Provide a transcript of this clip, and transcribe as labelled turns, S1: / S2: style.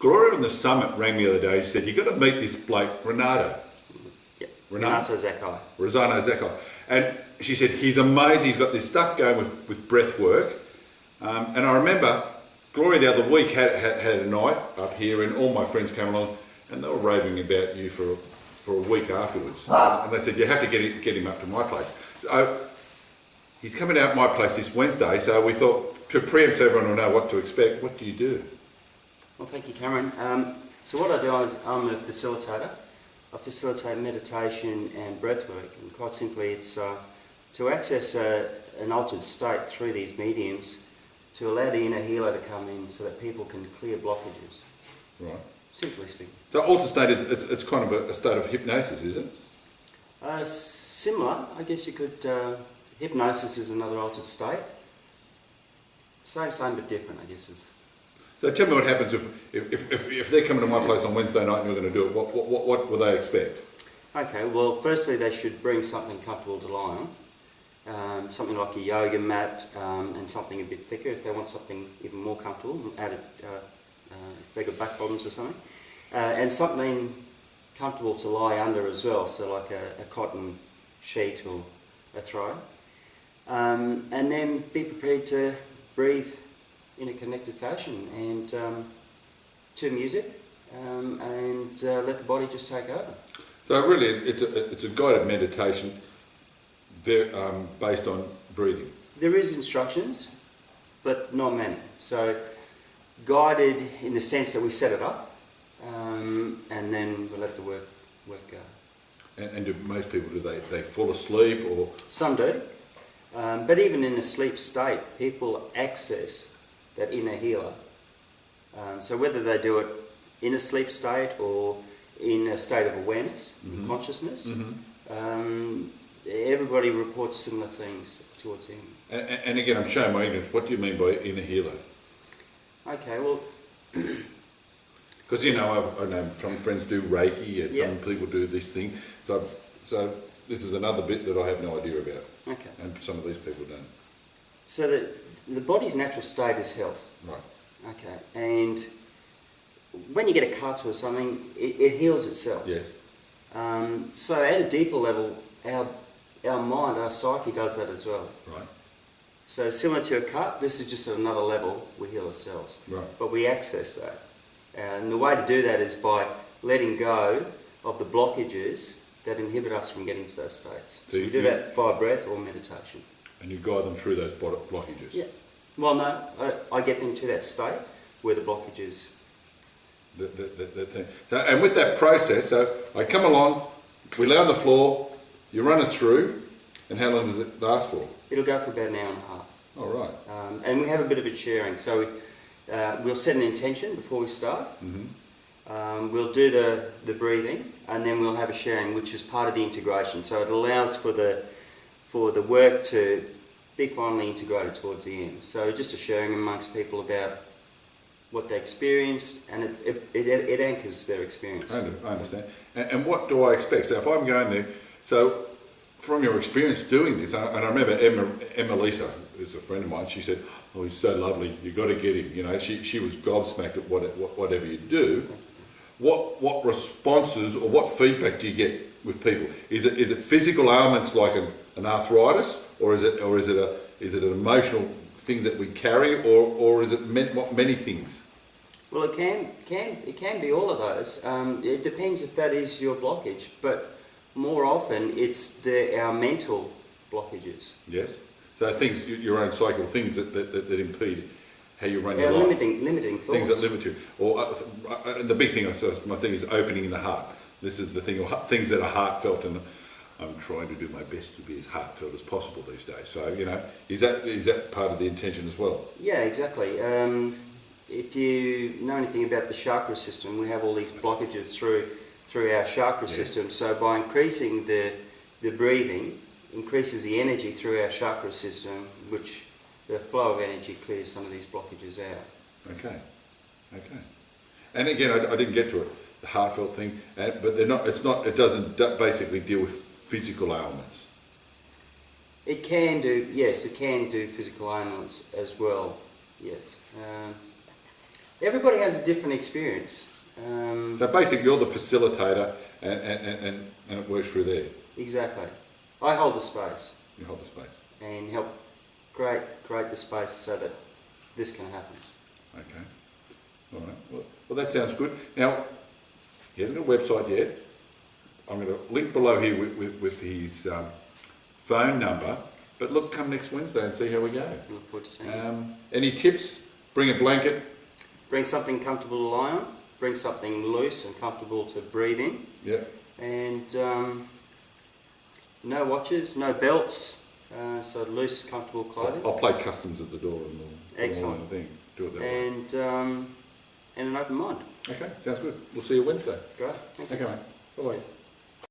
S1: Gloria on the summit rang me the other day. She said, "You've got to meet this bloke, Renato."
S2: Yeah. Renato Zaccai.
S1: Renato Zaccai. And she said, he's amazing. He's got this stuff going with Breathwork. And I remember Gloria the other week had a night up here, and all my friends came along, and they were raving about you for a week afterwards. And they said, you have to get him up to my place. So he's coming out my place this Wednesday, so we thought, to preempt so everyone will know what to expect, what do you do?
S2: Well, thank you, Cameron. So what I do is I'm a facilitator. I facilitate meditation and breathwork, and quite simply it's to access an altered state through these mediums to allow the inner healer to come in so that people can clear blockages.
S1: Right.
S2: Simply speaking.
S1: So altered state it's kind of a state of hypnosis, is it?
S2: Similar, I guess you could. Hypnosis is another altered state. Same but different, I guess.
S1: So tell me what happens if they're coming to my place on Wednesday night and you're going to do it. What will they expect?
S2: Okay, well, firstly they should bring something comfortable to lie on. Something like a yoga mat and something a bit thicker if they want something even more comfortable. If they've got back problems or something. And something comfortable to lie under as well, so like a cotton sheet or a throw. And then be prepared to breathe in a connected fashion and to music and let the body just take over.
S1: So really it's a guided meditation based on breathing.
S2: There is instructions, but not many. So guided in the sense that we set it up and then we'll let the work go.
S1: And do most people, do they fall asleep or?
S2: Some do. But even in a sleep state, people access that inner healer. So whether they do it in a sleep state or in a state of awareness, consciousness, everybody reports similar things towards him.
S1: And again, I'm showing my ignorance. What do you mean by inner healer?
S2: Okay, well...
S1: Because, I know some friends do Reiki and some people do this thing. So this is another bit that I have no idea about.
S2: Okay.
S1: And some of these people don't.
S2: So the body's natural state is health.
S1: Right.
S2: Okay. And when you get a cut or something, it heals itself.
S1: Yes.
S2: So at a deeper level, our mind, our psyche does that as well.
S1: Right.
S2: So similar to a cut, this is just at another level, we heal ourselves.
S1: Right.
S2: But we access that. And the way to do that is by letting go of the blockages that inhibit us from getting to those states. So you do that via breath or meditation.
S1: And you guide them through those blockages?
S2: Yeah. Well, no, I get them to that state where the blockages...
S1: The thing. So, and with that process, so I come along, we lay on the floor, you run us through, and how long does it last for?
S2: It'll go for about an hour and a half.
S1: Oh, right.
S2: And we have a bit of a sharing. So we'll set an intention before we start. We'll do the breathing, and then we'll have a sharing, which is part of the integration. So it allows for the work to be finally integrated towards the end. So just a sharing amongst people about what they experienced, and it anchors their experience.
S1: I understand. And what do I expect? So if I'm going there, so from your experience doing this, and I remember Emma Lisa, who's a friend of mine, she said, "Oh, he's so lovely. You've got to get him." She was gobsmacked at whatever you do. What responses or what feedback do you get with people? Is it physical ailments like an arthritis, or is it an emotional thing that we carry, or is it many things?
S2: Well, it can be all of those. It depends if that is your blockage, but more often it's our mental blockages.
S1: Yes. So things, your own cycle, things that impede how you run your life.
S2: Limiting thoughts.
S1: Things that limit you. Or the big thing, my thing is opening in the heart. This is the thing, or things that are heartfelt, and I'm trying to do my best to be as heartfelt as possible these days. So, is that part of the intention as well?
S2: Yeah, exactly. If you know anything about the chakra system, we have all these blockages through our chakra system. So by increasing the breathing, increases the energy through our chakra system, which the flow of energy clears some of these blockages out.
S1: Okay. And again, I didn't get to it, the heartfelt thing, but they're not. It doesn't basically deal with physical ailments.
S2: It can do, yes. It can do physical ailments as well. Yes. Everybody has a different experience.
S1: So basically, you're the facilitator, and it works through there.
S2: Exactly. I hold the space
S1: You hold the space.
S2: and help create the space so that this can happen.
S1: Okay. All right. Well, that sounds good. Now, he hasn't got a website yet. I'm going to link below here with his phone number. But look, come next Wednesday and see how we go.
S2: Look forward to seeing you.
S1: Any tips? Bring a blanket.
S2: Bring something comfortable to lie on. Bring something loose and comfortable to breathe in.
S1: Yeah.
S2: And no watches, no belts. So loose, comfortable clothing.
S1: I'll play customs at the door and we'll
S2: Excellent.
S1: thing. Do it that way.
S2: And an open mind.
S1: Okay, sounds good. We'll see you Wednesday.
S2: Great. Thank you.
S1: Okay, mate. Bye-bye.